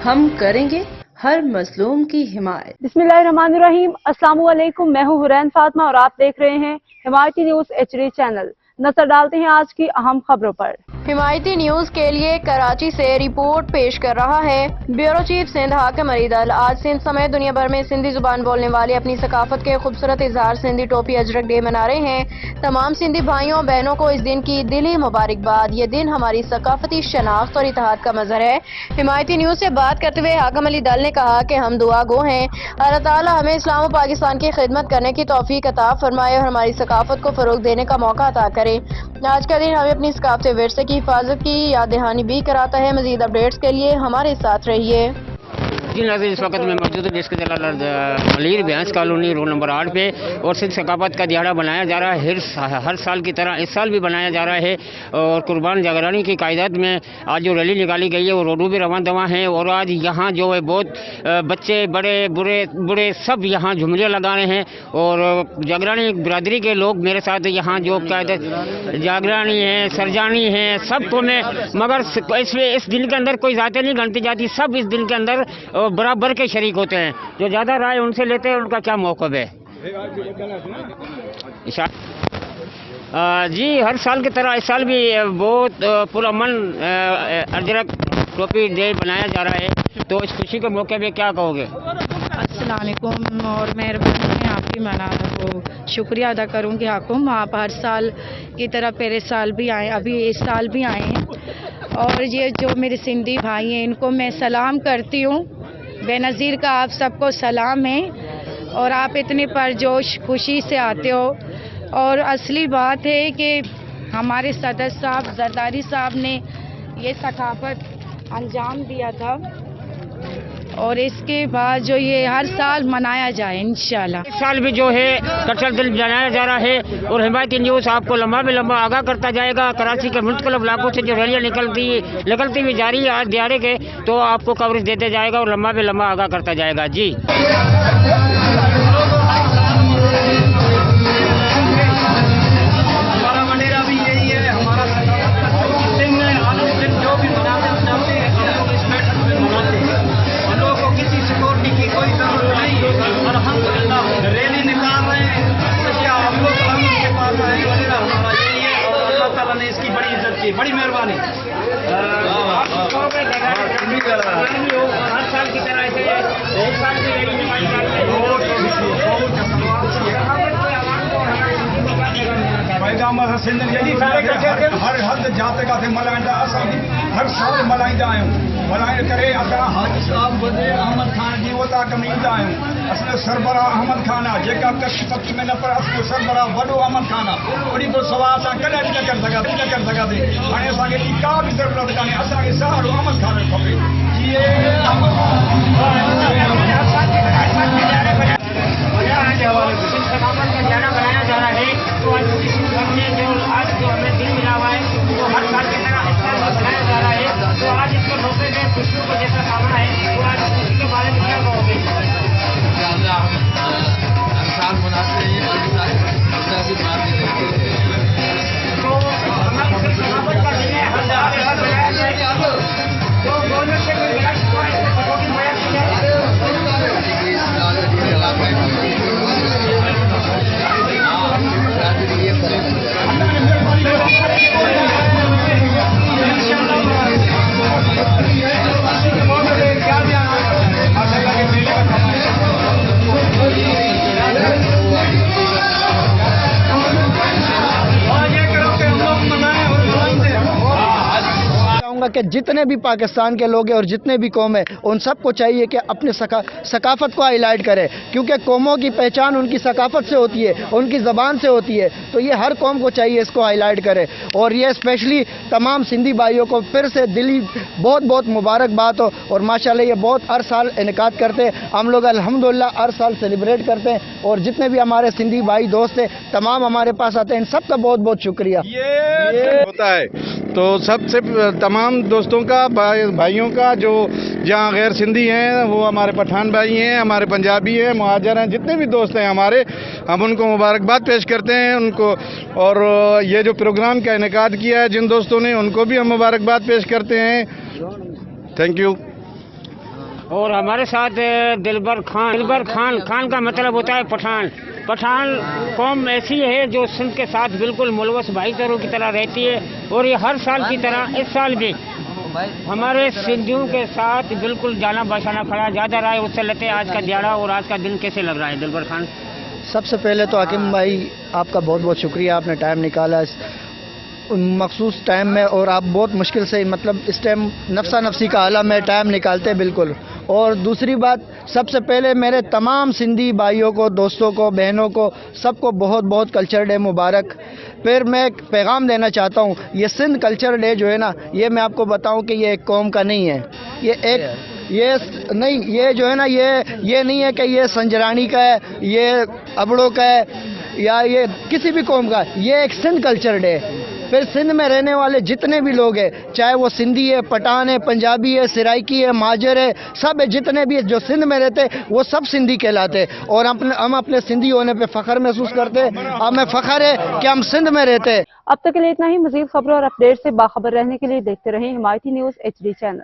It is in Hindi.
हम करेंगे हर मजलूम की हिमायत। बिस्मिल्लाहिर्रहमानिर्रहीम। अस्सलाम वालेकुम। मैं हूँ हुरैन फातिमा और आप देख रहे हैं हिमायती न्यूज HD चैनल। नजर डालते हैं आज की अहम खबरों पर। हिमायती न्यूज के लिए कराची से रिपोर्ट पेश कर रहा है ब्यूरो चीफ सिंध हाकिम अली दल। आज सिंध समेत दुनिया भर में सिंधी जुबान बोलने वाले अपनी सकाफत के खूबसूरत इजहार सिंधी टोपी अजरक डे मना रहे हैं। तमाम सिंधी भाइयों बहनों को इस दिन की दिली मुबारकबाद। ये दिन हमारी सकाफती शनाख्त और इत्तेहाद का मजहर है। हिमायती न्यूज से बात करते हुए हाकिम अली दल ने कहा कि हम दुआ गो हैं, अल्लाह ताला हमें इस्लाम और पाकिस्तान की खिदमत करने की तौफीक अता फरमाए और हमारी सकाफत को फरोग देने का मौका अता करे। आज का दिन हमें अपनी सकाफती विरसे की हिफाजत की याद दहानी भी कराता है। मजीद अपडेट्स के लिए हमारे साथ रहिए। जी नाज़रीन, इस वक्त मैं मौजूद हूँ डिस्क मलिर भैंस कॉलोनी रोड नंबर 8 पे और सिंध सकाफत का दिहाड़ा बनाया जा रहा है। हर साल की तरह इस साल भी बनाया जा रहा है और कुर्बान जागरानी की कायदात में आज जो रैली निकाली गई है वो रोडों भी रवान दवा हैं और आज यहाँ जो है बहुत बच्चे बड़े बूढ़े सब यहाँ झुमरियाँ लगा रहे हैं और जागरानी बिरादरी के लोग मेरे साथ यहाँ जो कायदत जागरानी है सरजानी है सबको मैं मगर इस दिन के अंदर कोई ज़ातें नहीं गणती जाती, सब इस दिन के अंदर बराबर के शरीक होते हैं। जो ज़्यादा राय उनसे लेते हैं उनका क्या मौक़िफ़ है? जी हर साल की तरह इस साल भी बहुत पुरअमन अजरक टोपी डे बनाया जा रहा है, तो इस खुशी के मौके पे क्या कहोगे? अस्सलाम वालेकुम और मेहरबानी है आपकी, मैं शुक्रिया अदा करूँगी हाकुम, आप हर साल की तरह पहले साल भी आए, अभी इस साल भी आए हैं और ये जो मेरे सिंधी भाई हैं इनको मैं सलाम करती हूँ। बेनज़ीर का आप सबको सलाम है और आप इतने परजोश खुशी से आते हो और असली बात है कि हमारे सदर साहब जरदारी साहब ने ये सकाफत अंजाम दिया था और इसके बाद जो ये हर साल मनाया जाए इंशाल्लाह। इस साल भी जो है कटल दिल बनाया जा रहा है और हिमायती न्यूज़ आपको लंबा में लंबा आगाह करता जाएगा। कराची के मुख्तलिफ इलाकों से जो रैलियाँ निकलती हुई जा रही है आज दिहाड़े के, तो आपको कवरेज देते जाएगा और लंबा में लंबा आगाह करता जाएगा। जी इसकी बड़ी इज्जत की, बड़ी मेहरबानी। हर साल की तरह से एक साल की रैली निकाली जा रही है। हर हद जाते काथे मल्हाईंदा, असां हर साल मल्हाईंदा आहियूं। मल्हाइण करे असां हाजी साहब वज़ीर अहमद ख़ान जी वता कमींदा आहियूं। असलो सरबराह अहमद ख़ान आहे, जेका कच्छ पक्की में न पर असलो सरबराह वॾो अहमद ख़ान आहे। उन खां सवाइ असां कॾहिं बि न करे सघासीं। हाणे असांखे का बि ज़रूरत कान्हे, असांखे सहारो अहमद ख़ान खपे। बनाया जा रहा है तो आज जो हमें दिन मिला हुआ है तो हर साल की तरह इस साल बनाया जा रहा है, तो आज इसके मौके में खुशियों को जैसा सामना है तो आज खुशी के बारे में क्या कहोगे? हर साल मनाते हैं, तो हमारी सकाफत का दिन है, हर साल बनाया जाएगा तो गवर्नमेंट से कोई कटौती मुहैया की जाए। कि जितने भी पाकिस्तान के लोग हैं और जितने भी कौम है उन सबको चाहिए कि अपने सकाफत को हाईलाइट करें, क्योंकि कौमों की पहचान उनकी सकाफत से होती है, उनकी ज़बान से होती है। तो ये हर कौम को चाहिए इसको हाईलाइट करें और ये स्पेशली तमाम सिंधी भाइयों को फिर से दिली बहुत बहुत मुबारकबाद हो। और माशाल्लाह ये बहुत हर साल इनेकाद करते हैं, हम लोग अल्हम्दुलिल्लाह हर साल सेलिब्रेट करते हैं और जितने भी हमारे सिंधी भाई दोस्त हैं तमाम हमारे पास आते हैं, इन सब का बहुत बहुत शुक्रिया। ये होता है तो सबसे तमाम दोस्तों का भाइयों का जो जहाँ गैर सिंधी हैं वो हमारे पठान भाई हैं, हमारे पंजाबी हैं, मुहाजिर हैं, जितने भी दोस्त हैं हमारे, हम उनको मुबारकबाद पेश करते हैं उनको। और ये जो प्रोग्राम का इनेकाद किया है जिन दोस्तों ने उनको भी हम मुबारकबाद पेश करते हैं। Thank you. और हमारे साथ दिलबर खान खान का मतलब होता है पठान। पठान कौम ऐसी है जो सिंध के साथ बिल्कुल मुलवस भाईचारों की तरह रहती है और ये हर साल की तरह इस साल भी हमारे सिंधियों के साथ बिल्कुल जाना बचाना खड़ा जा रहा है। उससे लेते आज का दिहाड़ा और आज का दिन कैसे लग रहा है दिलबर खान? सबसे पहले तो हकीम भाई आपका बहुत बहुत शुक्रिया, आपने टाइम निकाला इस मखसूस टाइम में, और आप बहुत मुश्किल से मतलब इस टाइम नफसा नफसी का आलम में टाइम निकालते बिल्कुल। और दूसरी बात, सबसे पहले मेरे तमाम सिंधी भाइयों को, दोस्तों को, बहनों को, सबको बहुत बहुत कल्चर डे मुबारक। फिर मैं एक पैगाम देना चाहता हूँ, ये सिंध कल्चर डे जो है ना, ये मैं आपको बताऊँ कि ये एक कौम का नहीं है, ये जो है ना, ये नहीं है कि ये संजरानी का है, ये अबड़ों का है, या ये किसी भी कौम का, ये एक सिंध कल्चर डे। फिर सिंध में रहने वाले जितने भी लोग हैं, चाहे वो सिंधी है, पठान है, पंजाबी है, सिराइकी है, माजर है, सब है, जितने भी जो सिंध में रहते हैं वो सब सिंधी कहलाते हैं। और हम अपने सिंधी होने पे फख्र महसूस करते हैं। हमें फख्र है कि हम सिंध में रहते हैं। अब तक के लिए इतना ही। मजीद खबरों और अपडेट से बाखबर रहने के लिए देखते रहें हिमायती न्यूज़ HD चैनल।